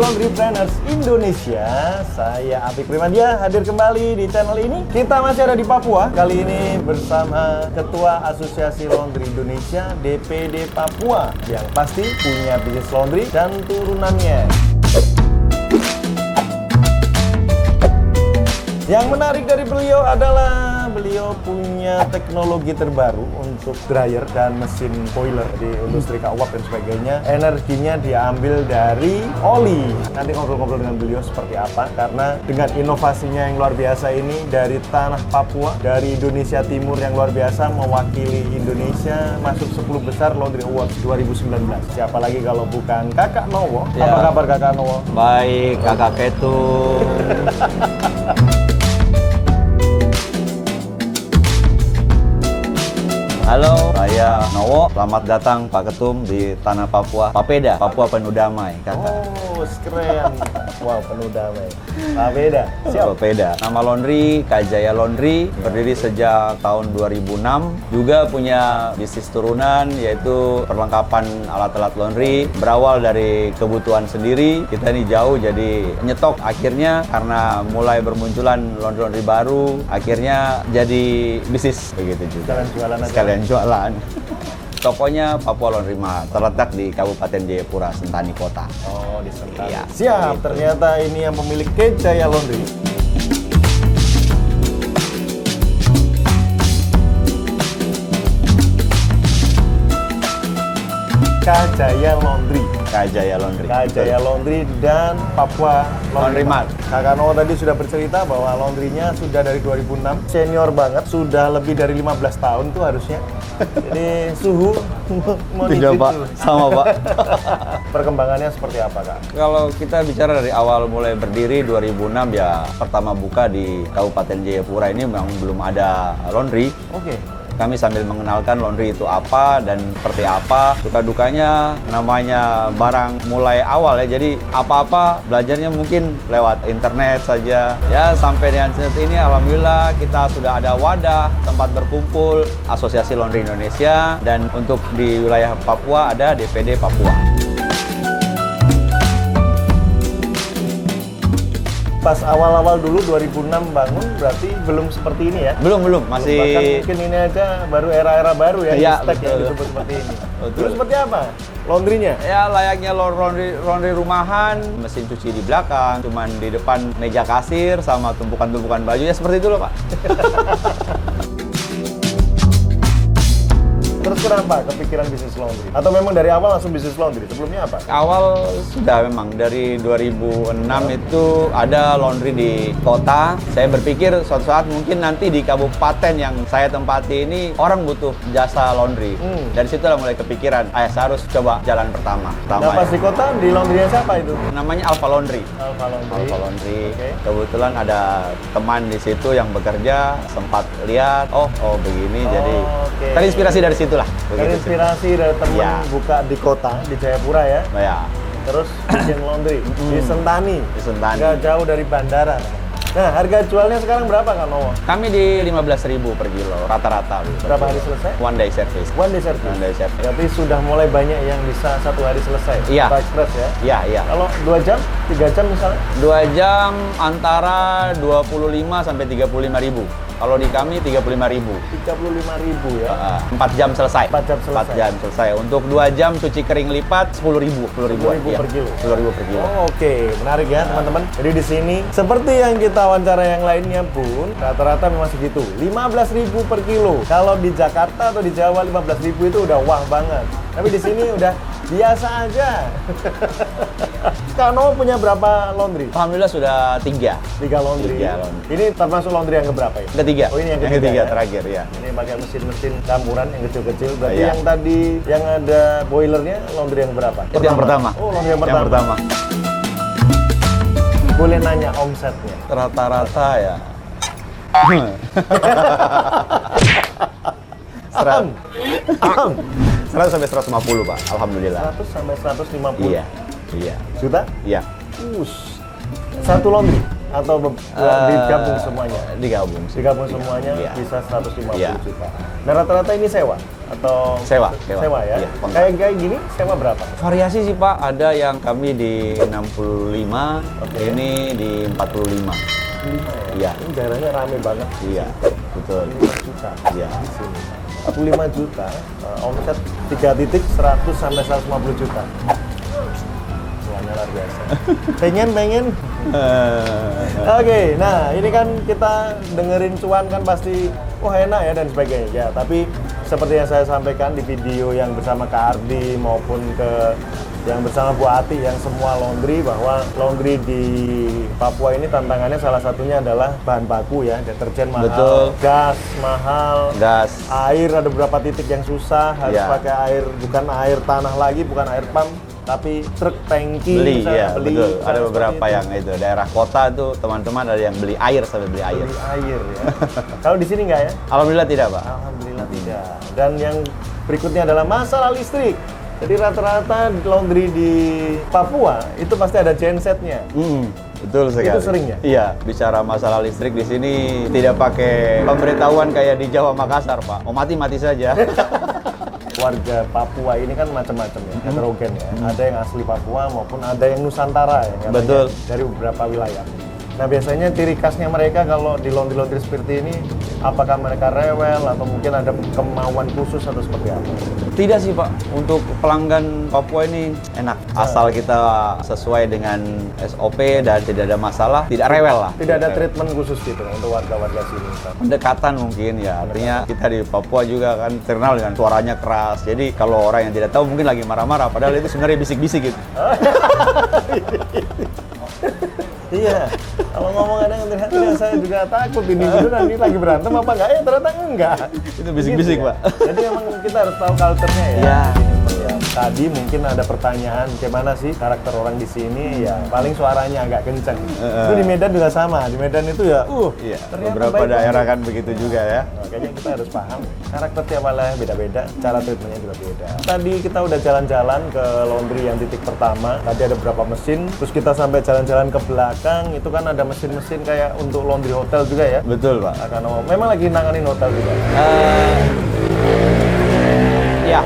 Laundrypreneurs Indonesia. Saya Apik Primadia hadir kembali di channel ini. Kita masih ada di Papua. Kali ini bersama Ketua Asosiasi Laundry Indonesia DPD Papua yang pasti punya bisnis laundry dan turunannya. Yang menarik dari beliau adalah beliau punya teknologi terbaru untuk dryer dan mesin boiler di industri KUAP dan sebagainya. Energinya diambil dari oli. Nanti ngobrol-ngobrol dengan beliau seperti apa, karena dengan inovasinya yang luar biasa ini dari tanah Papua, dari Indonesia Timur yang luar biasa, mewakili Indonesia masuk 10 besar Laundry Awards 2019. Siapa lagi kalau bukan Kakak Nowo? Ya. Apa kabar Kakak Nowo? Baik, Kakak Ketum. Halo, saya Nowo. Selamat datang Pak Ketum di Tanah Papua. Papeda, Papua Penuh Damai, Kakak. Oh, keren. Wow, penuh damai. Papeda, siap. Papeda. Nama laundry, Kajaya Laundry, berdiri sejak tahun 2006. Juga punya bisnis turunan, yaitu perlengkapan alat-alat laundry. Berawal dari kebutuhan sendiri, kita ini jauh jadi nyetok. Akhirnya karena mulai bermunculan laundry baru, akhirnya jadi bisnis begitu juga. Sekalian jualan. Tokonya Papua Laundry Mart, terletak di Kabupaten Jayapura, Sentani Kota. Oh, di Sentani. Iya. Siap, ternyata ini yang pemilik Kajaya Laundry. Kajaya Laundry. Kajaya Laundry. Kajaya Laundry dan Papua Laundry Mart. Kakak Nowo tadi sudah bercerita bahwa laundrynya sudah dari 2006, senior banget, sudah lebih dari 15 tahun tuh harusnya. Jadi suhu mau Tidak, Pak. Sama, Pak. Perkembangannya seperti apa, Kak? Kalau kita bicara dari awal mulai berdiri 2006 ya, pertama buka di Kabupaten Jayapura ini memang belum ada laundry. Oke. Kami sambil mengenalkan laundry itu apa dan seperti apa, suka-dukanya, namanya barang mulai awal ya. Jadi apa-apa belajarnya mungkin lewat internet saja. Ya sampai dengan saat ini alhamdulillah kita sudah ada wadah tempat berkumpul Asosiasi Laundry Indonesia, dan untuk di wilayah Papua ada DPD Papua. Pas awal-awal dulu 2006 bangun, berarti belum seperti ini ya? Belum, masih... Bahkan mungkin ini aja baru era-era baru ya, Iya, stack yang betul. disebut seperti ini. Betul. Dulu seperti apa? Laundrynya? Ya layaknya laundry rumahan, mesin cuci di belakang, cuman di depan meja kasir sama tumpukan-tumpukan baju, ya seperti itu loh Pak. Terus kenapa kepikiran bisnis laundry? Atau memang dari awal langsung bisnis laundry? Sebelumnya apa? Awal sudah memang dari 2006 itu ada laundry di kota. Saya berpikir suatu saat mungkin nanti di kabupaten yang saya tempati ini orang butuh jasa laundry. Dari situlah mulai kepikiran, saya harus coba jalan pertama. Nah pas di kota, di laundrynya siapa itu? Namanya Alpha Laundry. Alpha Laundry. Alpha Laundry. Okay. Kebetulan ada teman di situ yang bekerja, sempat lihat, oh begini, jadi okay. terinspirasi dari situ lah. Terinspirasi dari teman Ya. buka di kota, di Jayapura ya. Ya. Terus bikin laundry di Sentani. Di Sentani. Nggak jauh dari bandara. Nah, harga jualnya sekarang berapa Kak Nowo? Kami di 15.000 per kilo rata-rata. Berapa hari selesai? One day service. One day service. One day service. Berarti sudah mulai banyak yang bisa 1 hari selesai. Iya. Pak Express ya. Iya, iya. Kalau 2 jam, 3 jam misalnya? 2 jam antara 25 sampai 35.000. Kalau di kami 35.000. 35.000 ya. 4 jam selesai. 4 jam selesai. 4 jam selesai. Untuk 2 jam cuci kering lipat 10.000. 10.000 per kilo. 10.000 per kilo. Oh, oke, menarik ya teman-teman. Jadi di sini seperti yang kita wawancara yang lainnya pun rata-rata memang segitu. 15.000 per kilo. Kalau di Jakarta atau di Jawa 15.000 itu udah wah banget. Tapi di sini udah biasa aja. Kak Nowo punya berapa laundry? Alhamdulillah sudah 3. 3 laundry. 3 laundry. Ini termasuk laundry yang keberapa ya? Ketiga. Oh, ini yang ketiga ketiga ya? terakhir ya. Ini pakai mesin-mesin campuran yang kecil-kecil. Berarti Iya. yang tadi yang ada boilernya laundry yang berapa? Itu yang pertama. Oh, laundry yang pertama. Yang pertama. Boleh nanya omsetnya? Rata-rata ya. Aham. 100 sampai 150 Pak, alhamdulillah. 100 sampai 150 Iya, iya, juta? iya. Satu laundry atau digabung semuanya? Digabung. Digabung semuanya Iya. bisa 150 Iya. juta. Nah rata-rata ini sewa? atau Sewa. Sewa ya. Iya, kontrak. Kayak gini sewa berapa? Variasi sih Pak, ada yang kami di 65, Oke. ini di 45. 5 ya. Iya. Ini daerahnya rame banget. Iya, betul. 5 juta. Iya. Di sini. 45 juta, omset 3 titik 100 sampai 150 juta. Semuanya luar biasa. pengen. Oke, nah ini kan kita dengerin cuan kan pasti wah enak ya dan sebagainya. Ya, tapi seperti yang saya sampaikan di video yang bersama Kak Ardi maupun yang bersama Bu Ati yang semua laundry, bahwa laundry di Papua ini tantangannya salah satunya adalah bahan baku ya, deterjen mahal, Betul. gas mahal, Gas. air ada beberapa titik yang susah, harus Ya. pakai air, bukan air tanah lagi, bukan air pump, tapi truk tangki Beli, misalnya, ya betul. Ada seperti beberapa itu. yang itu daerah kota tuh teman-teman ada yang beli air sampai beli air. Beli air ya. Kalau di sini nggak ya? Alhamdulillah tidak Pak. Alhamdulillah tidak. Dan yang berikutnya adalah masalah listrik. Jadi rata-rata laundry di Papua itu pasti ada gensetnya. Betul sekali. Itu sering ya? Iya, bicara masalah listrik di sini tidak pakai pemberitahuan kayak di Jawa Makassar Pak. Mau mati saja. Warga Papua ini kan macam-macam ya, heterogen ya. Ada yang asli Papua maupun ada yang Nusantara ya, katanya, Betul. dari beberapa wilayah. Nah biasanya ciri khasnya mereka kalau di laundry-laundry seperti ini, apakah mereka rewel atau mungkin ada kemauan khusus atau seperti apa? Tidak sih Pak, untuk pelanggan Papua ini enak. Asal kita sesuai dengan SOP dan tidak ada masalah, tidak rewel lah. Tidak ada treatment khusus gitu untuk warga-warga sini. Misalnya. Pendekatan mungkin ya, artinya kita di Papua juga kan terkenal dengan suaranya keras. Jadi kalau orang yang tidak tahu mungkin lagi marah-marah, padahal itu sebenarnya bisik-bisik gitu. Iya, kalau ngomong ada yang teriak-teriak saya juga takut ini beneran ini lagi berantem apa enggak? Ternyata enggak. Itu bisik-bisik, Gitu ya. Pak. Jadi emang kita harus tahu culture-nya ya. Iya. Ya. Tadi mungkin ada pertanyaan gimana sih karakter orang di sini, ya paling suaranya agak kenceng. Itu di Medan juga sama. Di Medan itu ya, Iya, ternyata beberapa baik daerah banget. kan begitu juga ya. Makanya kita harus paham karakter tiap wilayah beda-beda, cara treatmentnya juga beda. Tadi kita udah jalan-jalan ke laundry yang titik pertama. Tadi ada beberapa mesin, terus kita sampai jalan-jalan ke belakang. Itu kan ada mesin-mesin kayak untuk laundry hotel juga ya. Betul, Pak. Karena memang lagi nanganin hotel juga. Ya.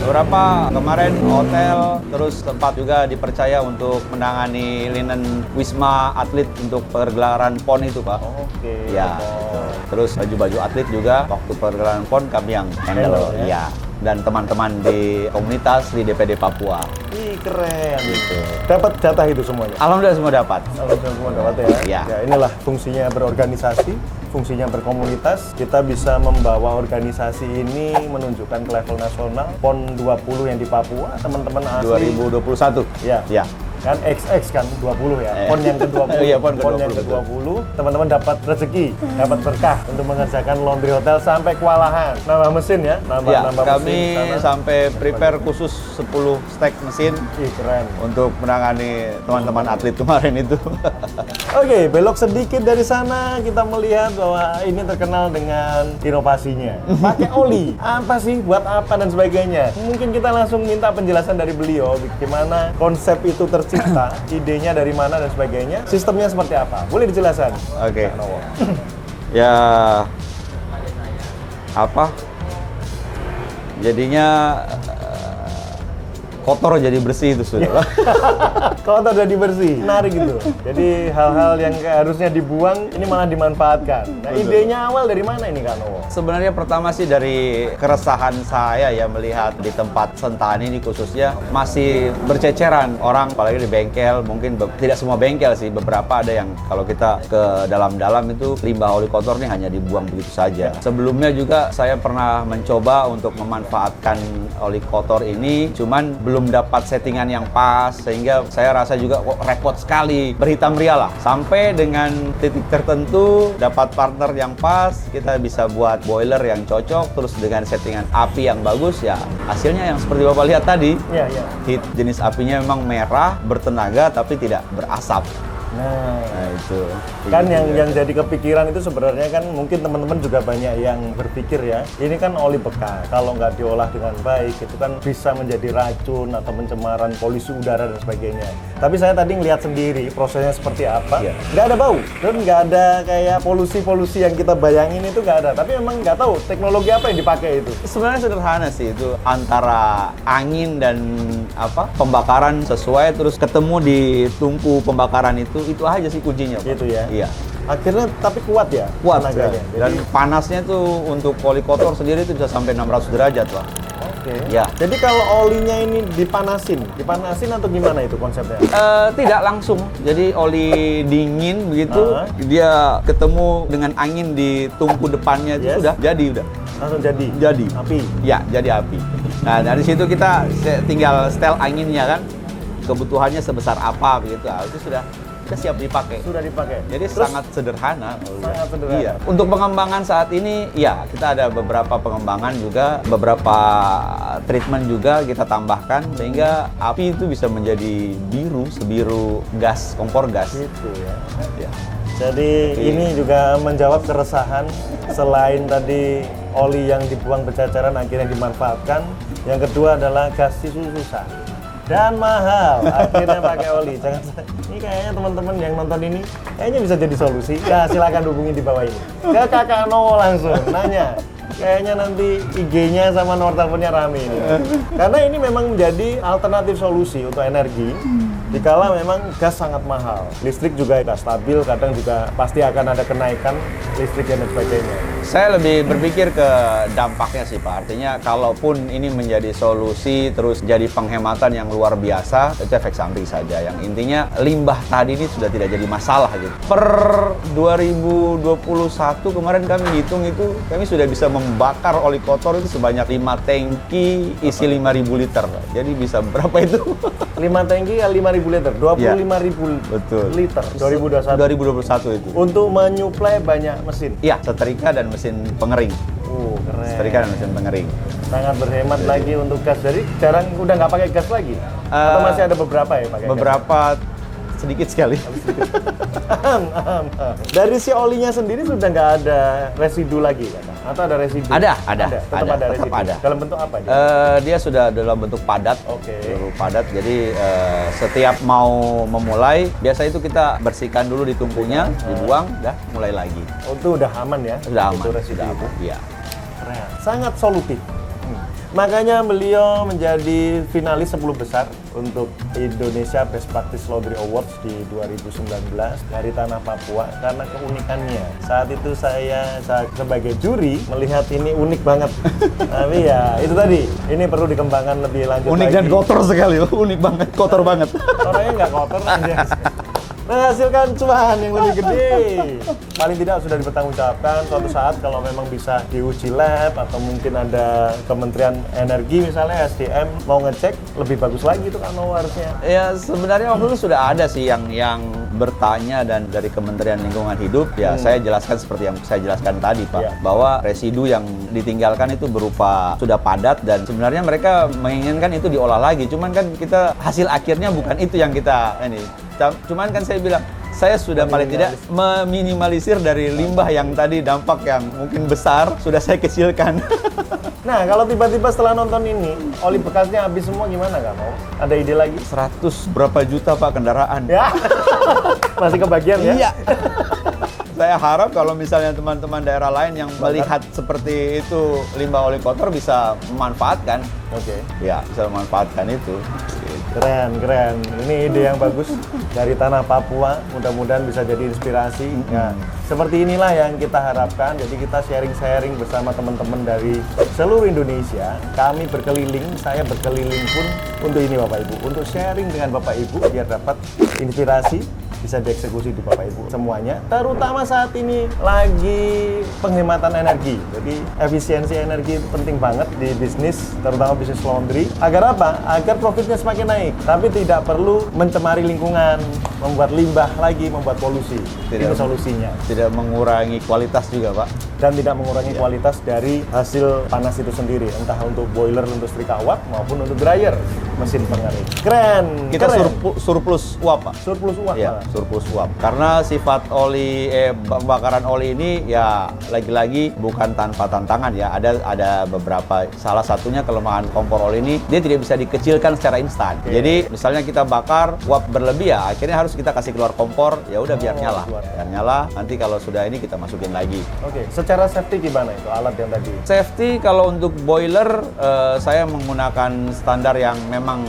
Beberapa kemarin hotel, terus tempat juga dipercaya untuk menangani linen wisma atlet untuk pergelaran PON itu, Pak. Oke. Ya. Oh. Terus baju-baju atlet juga waktu pergelaran PON kami yang handle. Handle, ya. Ya. Dan teman-teman di komunitas di DPD Papua. Ih, keren gitu. Dapat jatah itu semuanya. Alhamdulillah semua dapat. Alhamdulillah semua dapat ya. Iya. Ya, inilah fungsinya berorganisasi, fungsinya berkomunitas. Kita bisa membawa organisasi ini menunjukkan ke level nasional. PON 20 yang di Papua, teman-teman asli. 2021. Ya. Ya. Kan XX kan 20 ya. PON yang ke-20. Iya, PON yang ke-20, ke-20, teman-teman dapat rezeki, dapat berkah untuk mengerjakan laundry hotel sampai kewalahan. Nambah mesin ya, nambah Ya, mesin kami sana. sampai prepare khusus 10 stek mesin Ih, keren. untuk menangani teman-teman atlet kemarin itu. Oke, belok sedikit dari sana kita melihat bahwa ini terkenal dengan inovasinya. Pakai oli, apa sih, buat apa dan sebagainya. Mungkin kita langsung minta penjelasan dari beliau gimana konsep itu tercipta, idenya dari mana dan sebagainya, sistemnya seperti apa. Boleh dijelaskan? Oke. Kak Nowo? Ya, apa? Jadinya kotor jadi bersih itu sudah. Kalau udah dibersih, menarik gitu. Jadi hal-hal yang harusnya dibuang ini malah dimanfaatkan. Nah, Betul. idenya awal dari mana ini Kak Nowo? Sebenarnya pertama sih dari keresahan saya ya melihat di tempat Sentani ini khususnya masih berceceran orang, apalagi di bengkel. Mungkin tidak semua bengkel sih, beberapa ada yang kalau kita ke dalam-dalam itu limbah oli kotor nih hanya dibuang begitu saja. Sebelumnya juga saya pernah mencoba untuk memanfaatkan oli kotor ini, cuman belum dapat settingan yang pas sehingga saya rasa juga kok repot sekali, berhitam ria lah. Sampai dengan titik tertentu dapat partner yang pas, kita bisa buat boiler yang cocok, terus dengan settingan api yang bagus ya hasilnya yang seperti Bapak lihat tadi. Iya, iya. Jenis apinya memang merah, bertenaga tapi tidak berasap. Nah itu. Kan Begitu ya. yang jadi kepikiran itu sebenarnya kan mungkin teman-teman juga banyak yang berpikir ya, ini kan oli bekas, kalau nggak diolah dengan baik itu kan bisa menjadi racun atau pencemaran polusi udara dan sebagainya. Tapi saya tadi ngelihat sendiri prosesnya seperti apa, Iya. nggak ada bau dan nggak ada kayak polusi-polusi yang kita bayangin itu nggak ada. Tapi memang nggak tahu teknologi apa yang dipakai itu. Sebenarnya sederhana sih, itu antara angin dan pembakaran sesuai, terus ketemu di tungku pembakaran itu aja sih kuncinya, Pak. Gitu ya. Iya. Akhirnya tapi kuat ya Kuat tenaganya. ya. Dan panasnya tuh untuk oli kotor sendiri itu bisa sampai 600 derajat, Pak. Oke. Ya. Jadi kalau olinya ini dipanasin atau gimana itu konsepnya? Tidak langsung. Jadi oli dingin begitu, dia ketemu dengan angin di tungku depannya itu Yes. udah jadi udah. Langsung jadi. Jadi. Api. Ya, jadi api. Nah, dari situ kita tinggal setel anginnya kan. Kebutuhannya sebesar apa begitu. Itu sudah siap dipakai. Sudah dipakai. Jadi Terus, sangat sederhana. sangat sederhana. Iya. Untuk pengembangan saat ini, ya kita ada beberapa pengembangan juga, beberapa treatment juga kita tambahkan sehingga api itu bisa menjadi biru, sebiru gas, kompor gas. gitu ya. Ya. Jadi ini juga menjawab keresahan selain tadi oli yang dibuang berceceran akhirnya dimanfaatkan. Yang kedua adalah gas itu susah dan mahal. Akhirnya pakai oli. Jangan ini kayaknya teman-teman yang nonton ini kayaknya bisa jadi solusi. Ya silakan hubungi di bawah ini. Ke Kakak Nowo langsung nanya. Kayaknya nanti IG-nya sama nomor teleponnya rame ini. Karena ini memang menjadi alternatif solusi untuk energi. Dikala memang gas sangat mahal, listrik juga tidak stabil, kadang juga pasti akan ada kenaikan listrik dan sebagainya. Saya lebih berpikir ke dampaknya sih Pak. Artinya kalaupun ini menjadi solusi terus jadi penghematan yang luar biasa, itu efek samping saja. Yang intinya limbah tadi ini sudah tidak jadi masalah gitu. Per 2021 kemarin kami hitung itu kami sudah bisa membakar oli kotor itu sebanyak 5 tangki isi 5.000 liter. Jadi bisa berapa itu? 5 tangki ya 5.000 liter, 25.000 Betul. liter 2021. 2021 itu. Untuk menyuplai banyak mesin. Iya, setrika dan mesin pengering. Keren. Setrika dan mesin pengering. Sangat berhemat lagi untuk gas. Jadi jarang udah nggak pakai gas lagi. Atau masih ada beberapa ya pakai gas? Beberapa sedikit sekali. Dari si olinya sendiri sudah nggak ada residu lagi kan? Atau ada residu? Ada. Tetap ada residu. ada. Dalam bentuk apa dia? Dia sudah dalam bentuk padat. Oke. Bentuk padat. Jadi setiap mau memulai, biasa itu kita bersihkan dulu di tungkunya, dibuang, dah mulai lagi. Oh, itu udah aman ya? Sudah aman. Itu residu Sudah itu. aman. Iya. Keren. Sangat solutif. Makanya beliau menjadi finalis 10 besar untuk Indonesia Best Practice Laundry Awards di 2019 dari tanah Papua karena keunikannya. Saat itu saya sebagai juri melihat ini unik banget. Tapi ya itu tadi, ini perlu dikembangkan lebih lanjut Unik lagi. dan kotor sekali, unik banget, kotor banget. Orangnya nggak kotor aja. Menghasilkan cuan yang lebih gede. Paling tidak sudah dipertanggungjawabkan suatu saat kalau memang bisa diuji lab atau mungkin ada Kementerian Energi misalnya SDM mau ngecek lebih bagus lagi itu kan harusnya. Ya sebenarnya waktu itu sudah ada sih yang bertanya dan dari Kementerian Lingkungan Hidup ya saya jelaskan seperti yang saya jelaskan tadi Pak, Iya. bahwa residu yang ditinggalkan itu berupa sudah padat dan sebenarnya mereka menginginkan itu diolah lagi, cuman kan kita hasil akhirnya bukan itu yang kita ini. Cuman kan saya bilang saya sudah paling tidak meminimalisir dari limbah yang tadi dampak yang mungkin besar sudah saya kecilkan. Nah, kalau tiba-tiba setelah nonton ini, oli bekasnya habis semua gimana nggak mau? Ada ide lagi? 100 berapa juta Pak kendaraan. Ya, masih kebagian ya? Iya. Saya harap kalau misalnya teman-teman daerah lain yang melihat seperti itu limbah oli kotor bisa memanfaatkan. Oke. Ya, bisa memanfaatkan itu. Keren, keren. Ini ide yang bagus dari tanah Papua. Mudah-mudahan bisa jadi inspirasi. Ya, seperti inilah yang kita harapkan. Jadi kita sharing-sharing bersama teman-teman dari seluruh Indonesia. Kami berkeliling, saya berkeliling pun untuk ini Bapak Ibu. Untuk sharing dengan Bapak Ibu biar dapat inspirasi bisa dieksekusi di Bapak Ibu semuanya. Terutama saat ini lagi penghematan energi. Jadi efisiensi energi itu penting banget di bisnis, terutama bisnis laundry. Agar apa? Agar profitnya semakin naik. Tapi tidak perlu mencemari lingkungan, membuat limbah lagi, membuat polusi. Itu solusinya. Tidak mengurangi kualitas juga Pak. dan tidak mengurangi kualitas dari hasil panas itu sendiri, entah untuk boiler industri KUAP maupun untuk dryer mesin pengering. Keren. Kita keren. surplus uap, Pak. Surplus uap. Ya, malah. surplus uap. Karena sifat pembakaran oli ini ya lagi-lagi bukan tanpa tantangan ya. Ada beberapa, salah satunya kelemahan kompor oli ini, dia tidak bisa dikecilkan secara instan. Jadi misalnya kita bakar uap berlebih ya, akhirnya harus kita kasih keluar kompor, ya udah biar nyala. keluar. Biar nyala, nanti kalau sudah ini kita masukin lagi. Oke, secara safety gimana itu alat yang tadi? Safety kalau untuk boiler saya menggunakan standar yang memang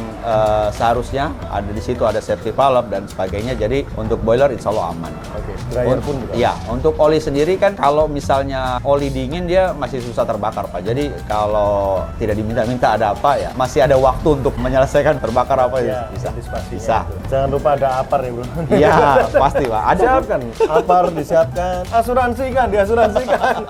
seharusnya ada di situ, ada safety valve dan sebagainya. Jadi untuk boiler insya Allah aman. Oke, dryer pun juga. Iya, untuk oli sendiri kan kalau misalnya oli dingin dia masih susah terbakar, Pak. Jadi kalau tidak diminta-minta ada apa ya, masih ada waktu untuk menyelesaikan terbakar apa ya, bisa. antisipasinya Bisa. itu. Jangan lupa ada apar ya bro. Iya, pasti Pak. Ada Siapkan, apar disiapkan, asuransikan, diasuransikan.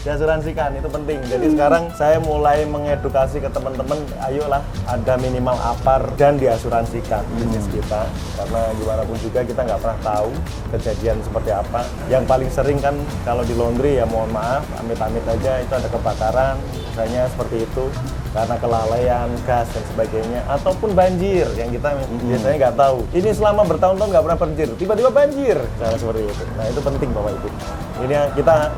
Diasuransikan, itu penting. Jadi sekarang saya mulai mengedukasi ke teman-teman, ayolah ada minimal apar dan diasuransikan bisnis kita. Karena gimana pun juga kita nggak pernah tahu kejadian seperti apa. Yang paling sering kan kalau di laundry ya mohon maaf, amit-amit aja itu ada kebakaran, misalnya seperti itu. Karena kelalaian, gas dan sebagainya, ataupun banjir yang kita biasanya nggak tahu. Ini selama bertahun-tahun nggak pernah banjir, tiba-tiba banjir, misalnya seperti itu. Nah itu penting Bapak Ibu. Ini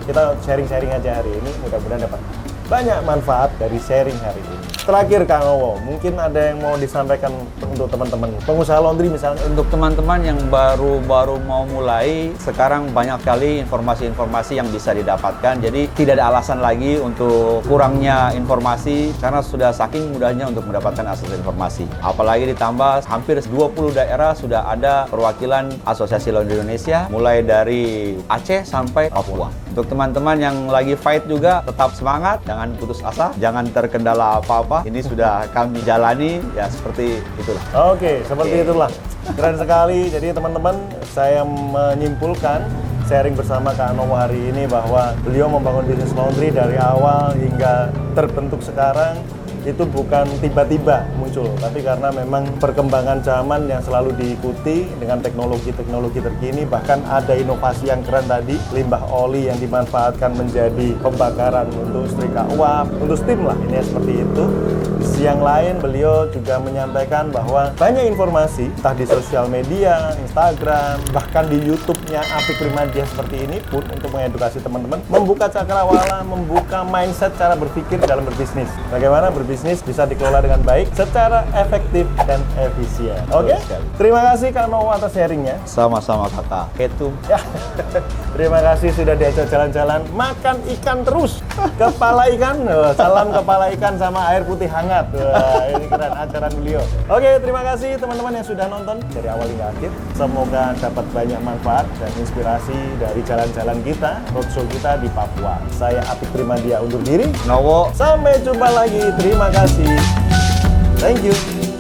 kita sharing-sharing aja hari ini, mudah-mudahan dapat banyak manfaat dari sharing hari ini. Terakhir Kang Owo, mungkin ada yang mau disampaikan untuk teman-teman pengusaha laundry misalnya. Untuk teman-teman yang baru mau mulai, sekarang banyak sekali informasi-informasi yang bisa didapatkan. Jadi tidak ada alasan lagi untuk kurangnya informasi karena sudah saking mudahnya untuk mendapatkan akses informasi. Apalagi ditambah hampir 20 daerah sudah ada perwakilan Asosiasi Laundry Indonesia, mulai dari Aceh sampai Papua. Untuk teman-teman yang lagi fight juga, tetap semangat, jangan putus asa, jangan terkendala apa-apa. Ini sudah kami jalani, ya seperti itulah. Oke, seperti itulah. Keren sekali. Jadi teman-teman, saya menyimpulkan sharing bersama Kak Nowo hari ini bahwa beliau membangun bisnis laundry dari awal hingga terbentuk sekarang itu bukan tiba-tiba muncul, tapi karena memang perkembangan zaman yang selalu diikuti dengan teknologi-teknologi terkini, bahkan ada inovasi yang keren tadi, limbah oli yang dimanfaatkan menjadi pembakaran untuk setrika uap, untuk steam lah, ini seperti itu. Di sisi yang lain, beliau juga menyampaikan bahwa banyak informasi, entah di sosial media, Instagram, bahkan di YouTube-nya Apik Primadia seperti ini pun untuk mengedukasi teman-teman, membuka cakrawala, membuka mindset cara berpikir dalam berbisnis. Bagaimana berbisnis bisa dikelola dengan baik, secara efektif dan efisien. Oke? Terima kasih Kak Nowo atas sharingnya. Sama-sama kakak. Ketum. Ya. Terima kasih sudah diajak jalan-jalan, makan ikan terus. Kepala ikan, salam kepala ikan sama air putih hangat. Wah, ini keren ajaran beliau. Oke, terima kasih teman-teman yang sudah nonton dari awal hingga akhir. Semoga dapat banyak manfaat dan inspirasi dari jalan-jalan kita, roadshow kita di Papua. Saya Apik Primadia undur diri. Nowo. Sampai jumpa lagi. Terima kasih. Thank you.